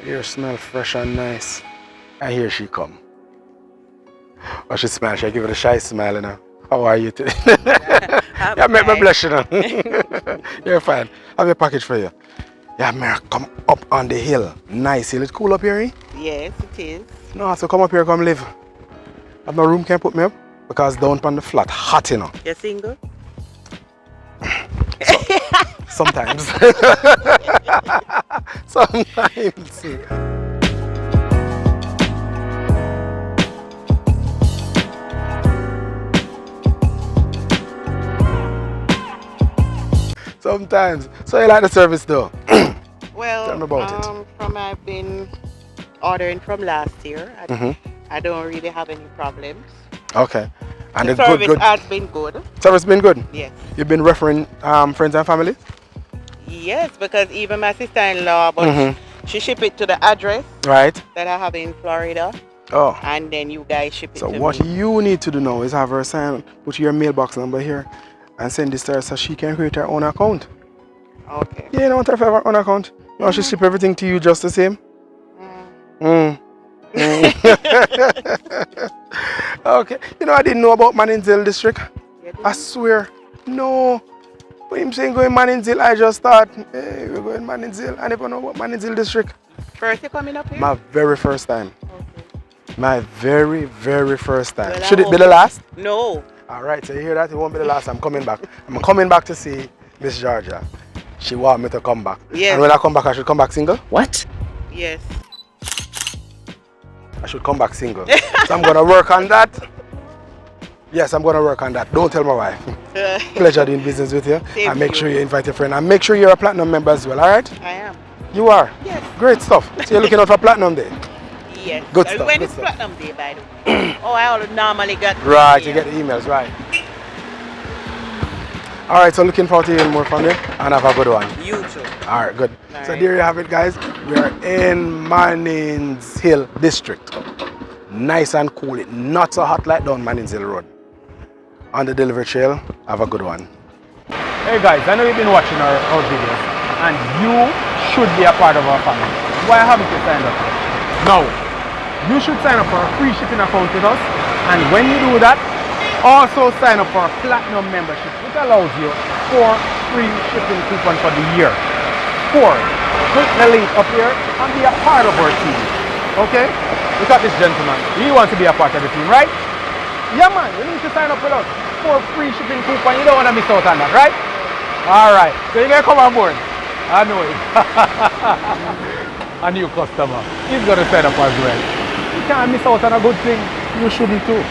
Here smell fresh and nice. And here she come. Oh, she smile. She give it a shy smile, you know. How are you today? I'm Yeah, make me fine. blush, you know. You're fine. I have a package for you. Yeah, Mary, come up on the hill. Nice hill. It's cool up here, eh? Yes, it is. No, so come up here, come live. Have no room can put me up because down on the flat, hot, you know. You're single? So, sometimes. Sometimes. Sometimes. So you like the service though? Well, Tell me about it. from I've been ordering from last year, Mm-hmm. I don't really have any problems. Okay. And The the service good has been good. service been good. Yes. You've been referring friends and family? Yes, because even my sister-in-law, but Mm-hmm. she ship it to the address Right. that I have in Florida, Oh. and then you guys ship it So to what me. you need to do now is have her sign, put your mailbox number here, and send this to her so she can create her own account. Okay. Yeah, you don't want her to have her own account. No, she ship everything to you just the same. Mm. Mm. Okay. You know, I didn't know about Maninzil district. You do? I swear. No. When him saying going Maninzil, I just thought, hey, we're going Maninzil. I never know about Maninzil district. First you coming up here? My very first time. Okay. My very, very first time. Well, I Should it be hope- the last? No. All right, so you hear that? It won't be the last. I'm coming back. I'm coming back to see Miss Georgia. She want me to come back. Yes. And when I come back, I should come back single? What? Yes. I should come back single. So I'm going to work on that. Yes, I'm going to work on that. Don't tell my wife. Pleasure doing business with you. Same And make to sure you. you invite your friend. And make sure you're a platinum member as well, all right? I am. You are? Yes. Great stuff. So you're looking out for platinum day? Yes. Good stuff, When good is stuff. Platinum Day, by the way? Oh, I normally get. Right, you get the emails, right. All right, so looking forward to hearing more from you and have a good one. You too. All right, good. All So right. there you have it, guys. We are in Mannings Hill District. Nice and cool. Not so hot like down Mannings Hill Road. On the delivery trail, have a good one. Hey guys, I know you've been watching our videos and you should be a part of our family. Why haven't you signed up? No. You should sign up for a free shipping account with us, and when you do that, also sign up for a platinum membership, which allows you 4 free shipping coupons for the year. 4. Click the link up here and be a part of our team. Okay? Look at this gentleman. He wants to be a part of the team, right? Yeah man, you need to sign up with us. 4 free shipping coupons. You don't want to miss out on that, right? Alright. So you're going to come on board. I know it. A new customer. He's going to sign up as well. You can't miss out on a good thing. You shouldn't too.